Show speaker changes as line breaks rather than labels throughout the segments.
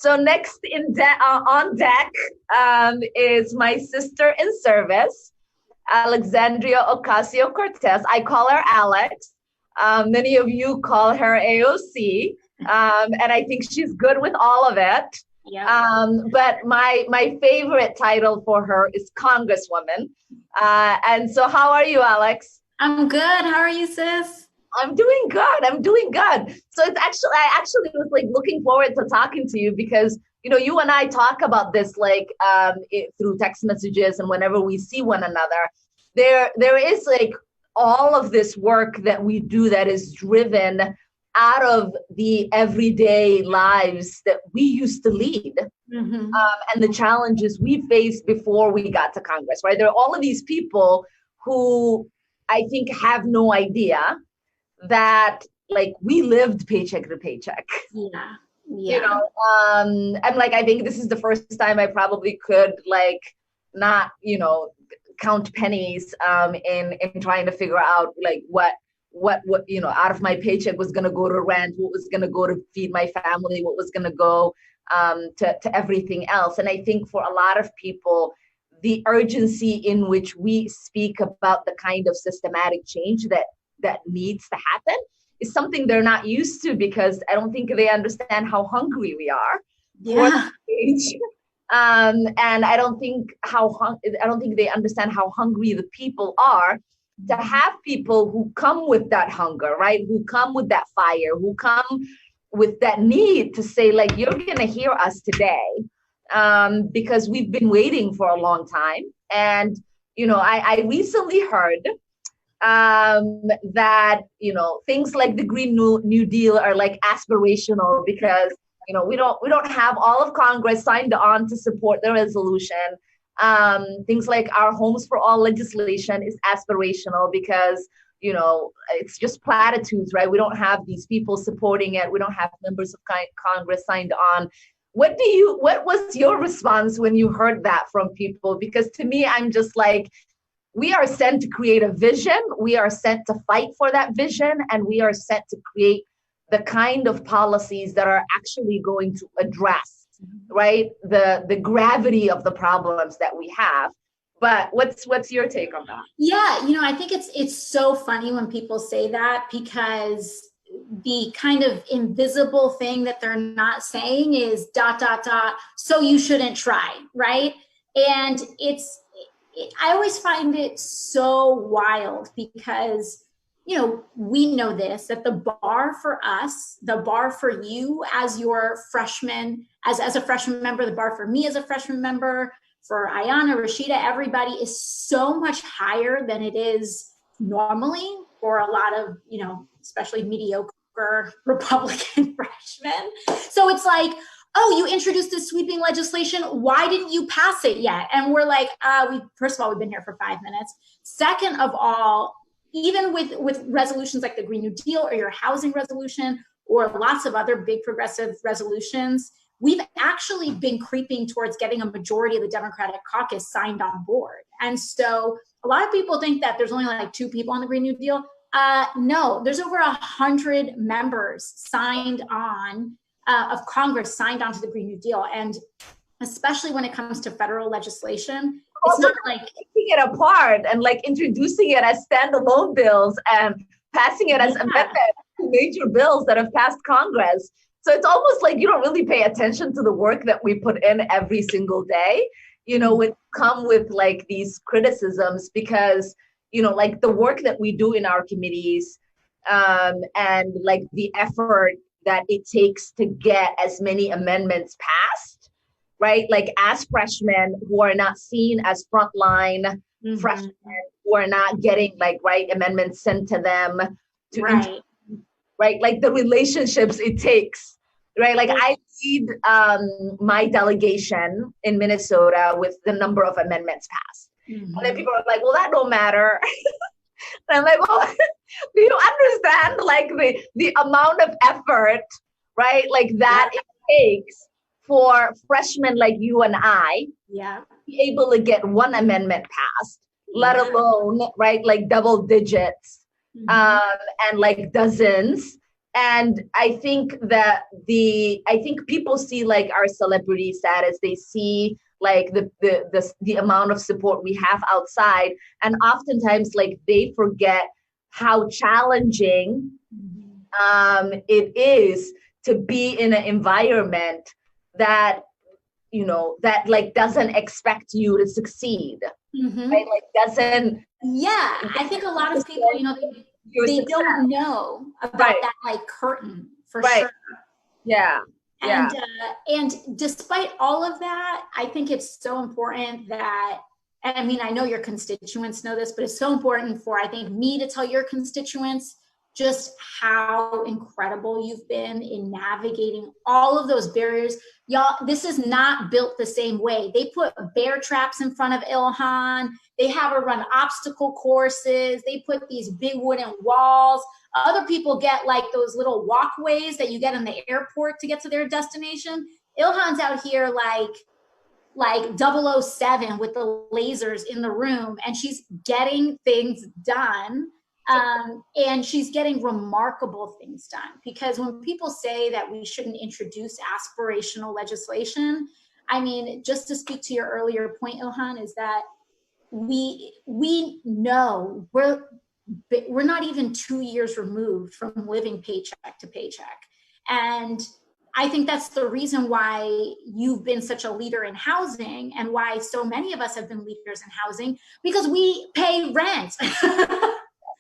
So next on deck is my sister in service, Alexandria Ocasio-Cortez. I call her Alex. Many of you call her AOC, and I think she's good with all of it.
Yeah.
But my favorite title for her is Congresswoman. And so how are you, Alex?
I'm good. How are you, sis?
I'm doing good. So I actually was like looking forward to talking to you because, you and I talk about this like through text messages and whenever we see one another, there is like all of this work that we do that is driven out of the everyday lives that we used to lead, and the challenges we faced before we got to Congress, right? There are all of these people who I think have no idea that like we lived paycheck to paycheck.
Yeah.
And like I think this is the first time I probably could like not, count pennies in trying to figure out like what out of my paycheck was going to go to rent, what was going to go to feed my family, what was going to go to everything else. And I think for a lot of people, the urgency in which we speak about the kind of systematic change that needs to happen is something they're not used to, because I don't think they understand how hungry we are for the change. And I don't think they understand how hungry the people are to have people who come with that hunger, right? Who come with that fire, who come with that need to say, like, you're going to hear us today, because we've been waiting for a long time. And, I recently heard that, things like the Green New Deal are like aspirational because, we don't have all of Congress signed on to support the resolution. Things like our Homes for All legislation is aspirational because, it's just platitudes, right? We don't have these people supporting it. We don't have members of Congress signed on. What was your response when you heard that from people? Because to me, I'm just like, we are sent to create a vision. We are sent to fight for that vision. And we are sent to create the kind of policies that are actually going to address, right, the gravity of the problems that we have. But what's your take on that?
Yeah, I think it's so funny when people say that, because the kind of invisible thing that they're not saying is ... so you shouldn't try, right? And I always find it so wild because, we know this, that the bar for us, the bar for you as your freshman, as a freshman member, the bar for me as a freshman member, for Ayana, Rashida, everybody is so much higher than it is normally for a lot of, especially mediocre Republican freshmen. So it's like, oh, you introduced this sweeping legislation. Why didn't you pass it yet? And we're like, first of all, we've been here for 5 minutes. Second of all, even with resolutions like the Green New Deal or your housing resolution or lots of other big progressive resolutions, we've actually been creeping towards getting a majority of the Democratic caucus signed on board. And so a lot of people think that there's only like 2 people on the Green New Deal. No, there's over 100 members signed on of Congress signed on to the Green New Deal. And especially when it comes to federal legislation, it's not like
taking it apart and like introducing it as standalone bills and passing it as amendments to major bills that have passed Congress. So it's almost like you don't really pay attention to the work that we put in every single day, when you come with like these criticisms, because, like the work that we do in our committees, and like the effort that it takes to get as many amendments passed, right? Like as freshmen who are not seen as frontline freshmen, who are not getting like, right, amendments sent to them to right? Like the relationships it takes, right? Like I lead my delegation in Minnesota with the number of amendments passed. And then people are like, well, that don't matter. And I'm like, well, do you understand like the amount of effort, right? Like that it takes for freshmen like you and I to be able to get one amendment passed, let alone, right, like double digits, and like dozens. And I think that I think people see like our celebrity status, they see like the amount of support we have outside, and oftentimes like they forget how challenging it is to be in an environment that that like doesn't expect you to succeed, right? Like doesn't.
Yeah, I think a lot of people, they don't know about that like curtain for sure.
Yeah.
And despite all of that, I think it's so important that, and I mean, I know your constituents know this, but it's so important for, I think, me to tell your constituents just how incredible you've been in navigating all of those barriers. Y'all, this is not built the same way. They put bear traps in front of Ilhan. They have her run obstacle courses. They put these big wooden walls. Other people get like those little walkways that you get in the airport to get to their destination. Ilhan's out here like 007 with the lasers in the room, and she's getting things done. And she's getting remarkable things done, because when people say that we shouldn't introduce aspirational legislation, I mean, just to speak to your earlier point, Ilhan, is that we know we're not even 2 years removed from living paycheck to paycheck. And I think that's the reason why you've been such a leader in housing, and why so many of us have been leaders in housing, because we pay rent.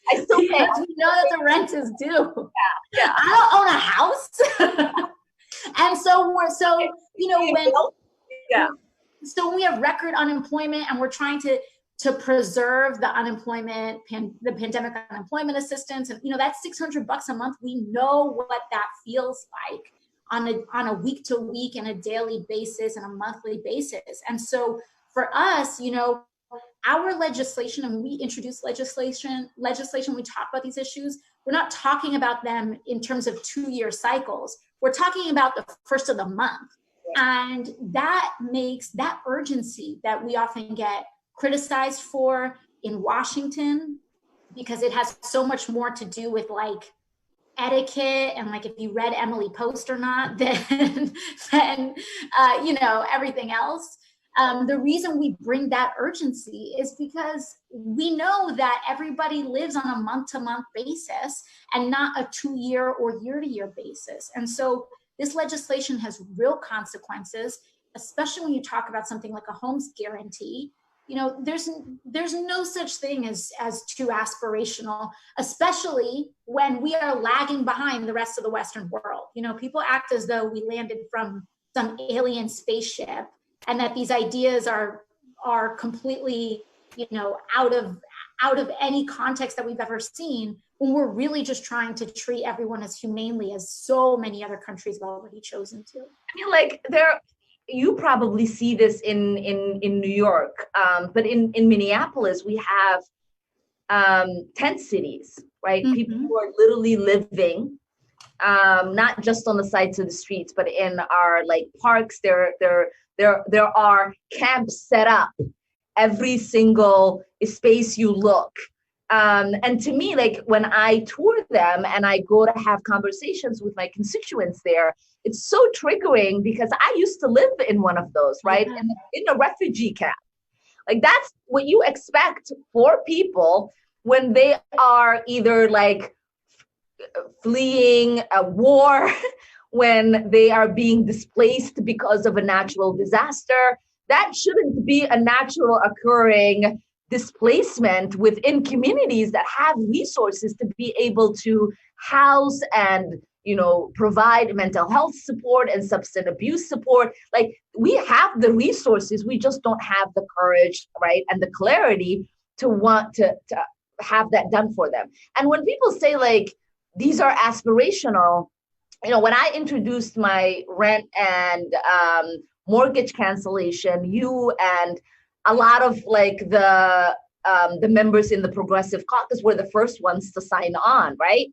I still pay.
We know that the rent is due.
Yeah.
I don't own a house. And so when we have record unemployment, and we're trying to preserve the unemployment, the pandemic unemployment assistance, and that's $600 a month. We know what that feels like on a week to week and a daily basis and a monthly basis. And so for us, our legislation, and we introduce legislation, we talk about these issues, we're not talking about them in terms of 2-year cycles. We're talking about the first of the month. And that makes that urgency that we often get criticized for in Washington, because it has so much more to do with like etiquette and like if you read Emily Post or not, than everything else. The reason we bring that urgency is because we know that everybody lives on a month-to-month basis and not a 2-year or year-to-year basis. And so this legislation has real consequences, especially when you talk about something like a homes guarantee. There's no such thing as too aspirational, especially when we are lagging behind the rest of the Western world. People act as though we landed from some alien spaceship, and that these ideas are completely, out of any context that we've ever seen, when we're really just trying to treat everyone as humanely as so many other countries have already chosen to.
I mean, like you probably see this in New York, but in Minneapolis, we have tent cities, right? Mm-hmm. People who are literally living, not just on the sides of the streets, but in our like parks. There are camps set up every single space you look. And to me, like when I tour them and I go to have conversations with my constituents there, it's so triggering, because I used to live in one of those, right? Mm-hmm. In a refugee camp. Like that's what you expect for people when they are either like fleeing a war, when they are being displaced because of a natural disaster. That shouldn't be a natural occurring displacement within communities that have resources to be able to house and provide mental health support and substance abuse support. Like we have the resources, we just don't have the courage, right, and the clarity to want to have that done for them. And when people say like these are aspirational, when I introduced my rent and mortgage cancellation, you and a lot of like the members in the Progressive Caucus were the first ones to sign on, right?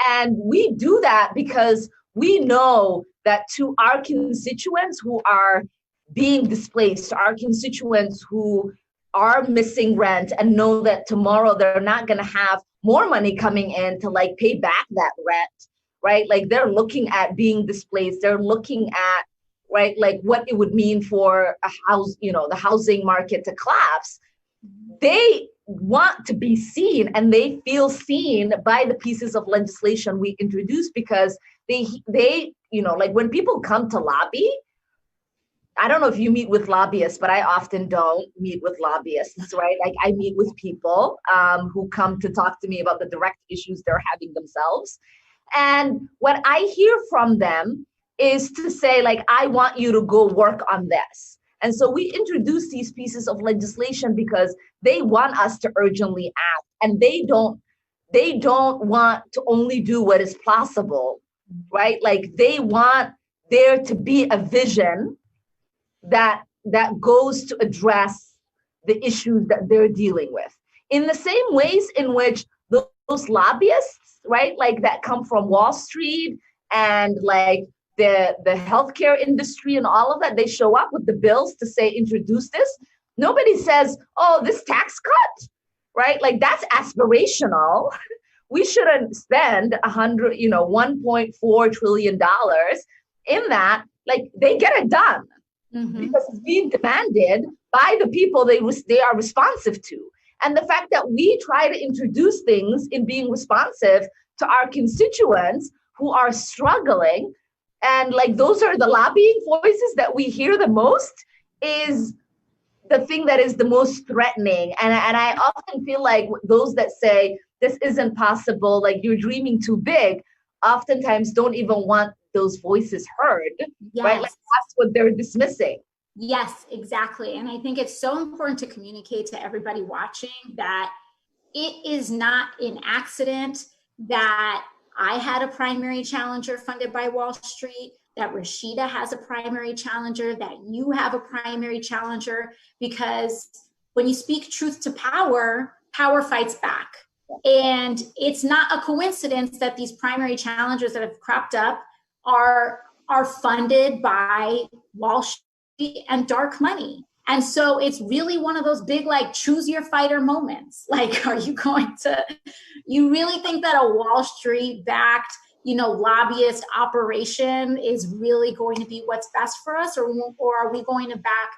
And we do that because we know that to our constituents who are being displaced, our constituents who are missing rent and know that tomorrow they're not going to have more money coming in to like pay back that rent, right? Like they're looking at being displaced. They're looking at, right, like what it would mean for a house, the housing market to collapse. They want to be seen, and they feel seen by the pieces of legislation we introduce, because they like when people come to lobby, I don't know if you meet with lobbyists, but I often don't meet with lobbyists, right? Like I meet with people who come to talk to me about the direct issues they're having themselves. And what I hear from them is to say, like, I want you to go work on this. And so we introduce these pieces of legislation because they want us to urgently act, and they don't want to only do what is possible, right? Like they want there to be a vision that goes to address the issues that they're dealing with. In the same ways in which those lobbyists, right, like that come from Wall Street and like the healthcare industry and all of that, they show up with the bills to say, introduce this. Nobody says, oh, this tax cut, right? Like that's aspirational. We shouldn't spend $1.4 trillion in that. Like they get it done because it's being demanded by the people they are responsive to. And the fact that we try to introduce things in being responsive to our constituents who are struggling, and like those are the lobbying voices that we hear the most, is the thing that is the most threatening. And I often feel like those that say this isn't possible, like you're dreaming too big, oftentimes don't even want those voices heard, right? Like that's what they're dismissing.
Yes, exactly. And I think it's so important to communicate to everybody watching that it is not an accident that I had a primary challenger funded by Wall Street, that Rashida has a primary challenger, that you have a primary challenger, because when you speak truth to power, power fights back. And it's not a coincidence that these primary challengers that have cropped up are funded by Wall Street and dark money. And so it's really one of those big, like, choose your fighter moments. Like, are you going to, you really think that a Wall Street backed, lobbyist operation is really going to be what's best for us? Or are we going to back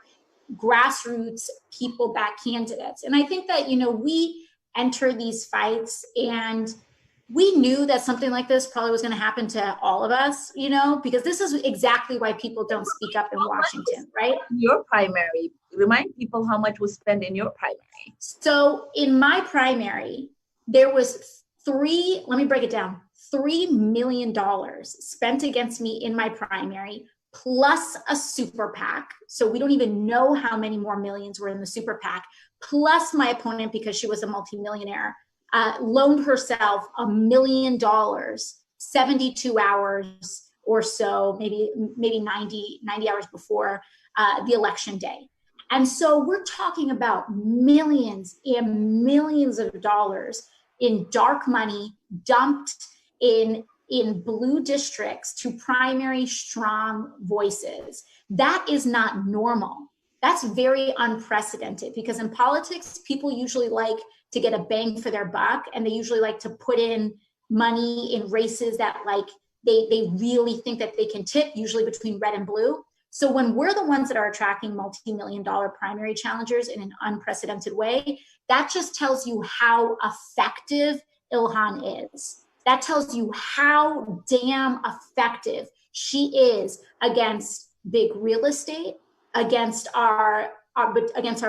grassroots people back candidates? And I think that, we enter these fights and we knew that something like this probably was going to happen to all of us, because this is exactly why people don't speak up in Washington, right?
Your primary, remind people how much was spent in your primary.
So in my primary, there was let me break it down, $3 million spent against me in my primary, plus a super PAC. So we don't even know how many more millions were in the super PAC, plus my opponent, because she was a multimillionaire, loaned herself $1 million, 72 hours or so, maybe 90 hours before the election day. And so we're talking about millions and millions of dollars in dark money dumped in blue districts to primary strong voices. That is not normal. That's very unprecedented, because in politics, people usually like to get a bang for their buck, and they usually like to put in money in races that they really think that they can tip, usually between red and blue. So when we're the ones that are attracting multi-million-dollar primary challengers in an unprecedented way, that just tells you how effective Ilhan is. That tells you how damn effective she is against big real estate, against our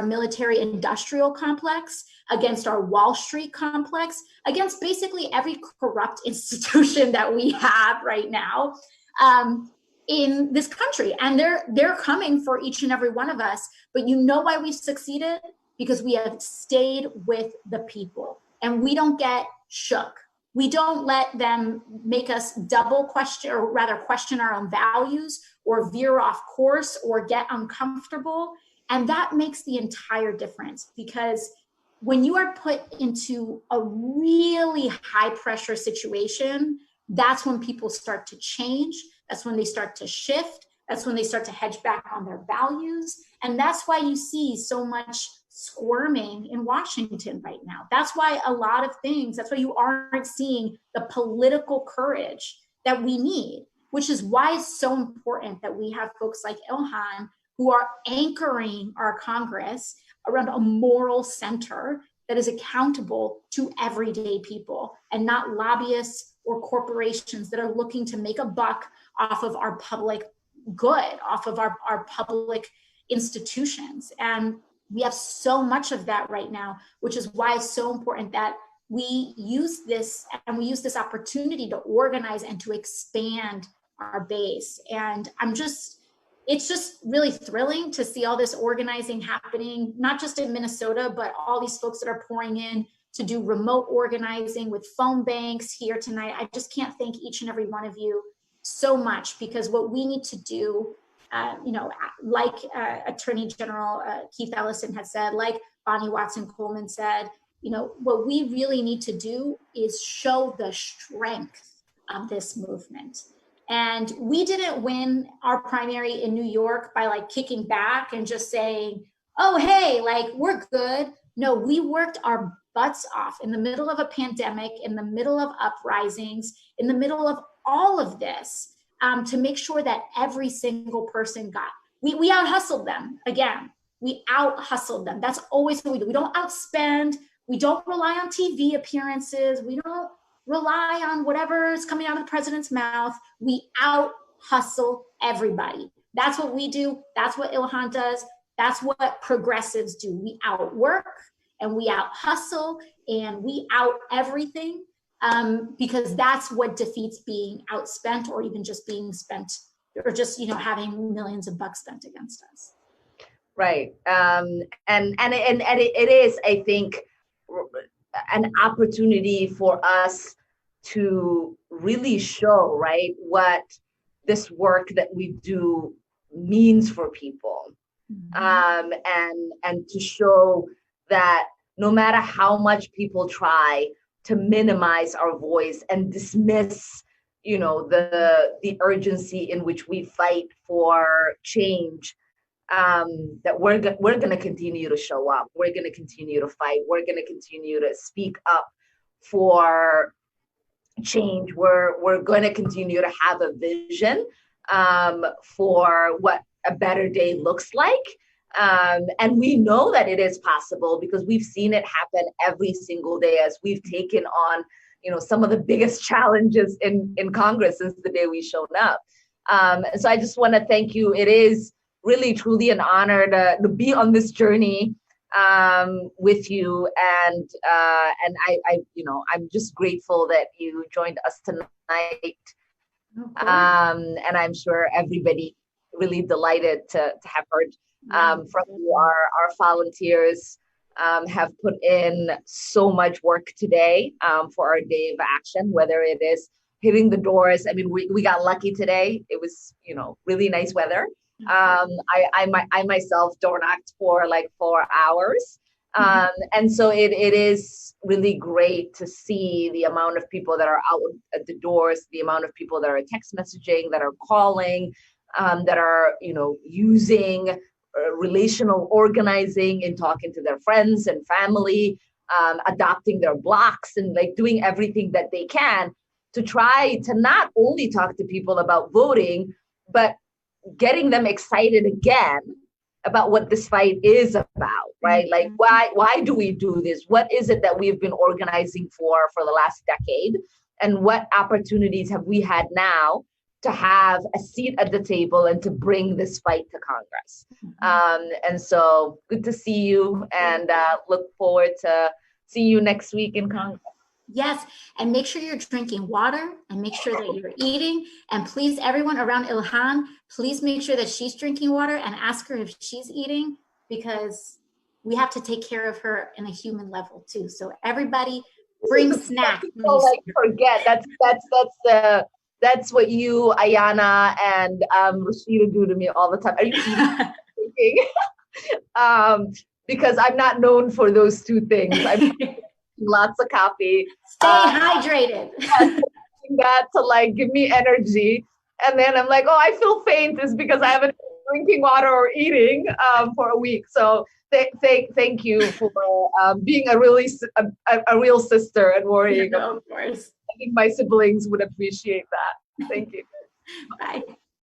military industrial complex, against our Wall Street complex, against basically every corrupt institution that we have right now in this country. And they're coming for each and every one of us. But you know why we've succeeded? Because we have stayed with the people, and we don't get shook. We don't let them make us question our own values, or veer off course, or get uncomfortable. And that makes the entire difference, because when you are put into a really high pressure situation, that's when people start to change. That's when they start to shift. That's when they start to hedge back on their values. And that's why you see so much squirming in Washington right now. That's why that's why you aren't seeing the political courage that we need, which is why it's so important that we have folks like Ilhan who are anchoring our Congress around a moral center that is accountable to everyday people and not lobbyists or corporations that are looking to make a buck off of our public good, off of our public institutions. And we have so much of that right now, which is why it's so important that we use this opportunity to organize and to expand our base. And it's just really thrilling to see all this organizing happening, not just in Minnesota, but all these folks that are pouring in to do remote organizing with phone banks here tonight. I just can't thank each and every one of you so much, because what we need to do, like Attorney General Keith Ellison had said, like Bonnie Watson Coleman said, what we really need to do is show the strength of this movement. And we didn't win our primary in New York by like kicking back and just saying, oh, hey, like we're good. No, we worked our butts off in the middle of a pandemic, in the middle of uprisings, in the middle of all of this, to make sure that every single person we out-hustled them. Again, we out-hustled them. That's always what we do. We don't outspend. We don't rely on TV appearances. We don't rely on whatever is coming out of the president's mouth. We out-hustle everybody. That's what we do. That's what Ilhan does. That's what progressives do. We outwork and we out-hustle and we out everything, because that's what defeats being outspent or even just being spent, or just having millions of bucks spent against us.
Right. And it is, I think, an opportunity for us to really show, right, what this work that we do means for people. Mm-hmm. And to show that no matter how much people try to minimize our voice and dismiss, the urgency in which we fight for change, that we're going to continue to show up. We're going to continue to fight. We're going to continue to speak up for change. We're going to continue to have a vision for what a better day looks like. And we know that it is possible because we've seen it happen every single day as we've taken on, some of the biggest challenges in Congress since the day we showed up. So I just want to thank you. It is really, truly an honor to be on this journey with you. And I'm just grateful that you joined us tonight. And I'm sure everybody really delighted to have heard from you. Our volunteers have put in so much work today for our day of action, whether it is hitting the doors. I mean, we got lucky today. It was, really nice weather. I myself door knocked for like 4 hours. And so it is really great to see the amount of people that are out at the doors, the amount of people that are text messaging, that are calling, that are, using relational organizing and talking to their friends and family, adopting their blocks and like doing everything that they can to try to not only talk to people about voting, but getting them excited again about what this fight is about, right? Like, why do we do this? What is it that we've been organizing for the last decade? And what opportunities have we had now to have a seat at the table and to bring this fight to Congress? And so good to see you, and look forward to see you next week in Congress.
Yes, and make sure you're drinking water and make sure that you're eating. And please, everyone around Ilhan, please make sure that she's drinking water and ask her if she's eating, because we have to take care of her in a human level too. So everybody bring snacks.
Like forget that's what you, Ayana, and Rashida do to me all the time. Are you eating? Because I'm not known for those two things. I'm lots of coffee.
Stay hydrated.
That to like give me energy, and then I'm like, oh, I feel faint. Is because I haven't been drinking water or eating for a week. So thank you for being a real sister and worrying.
Of course.
I think my siblings would appreciate that. Thank you.
Bye.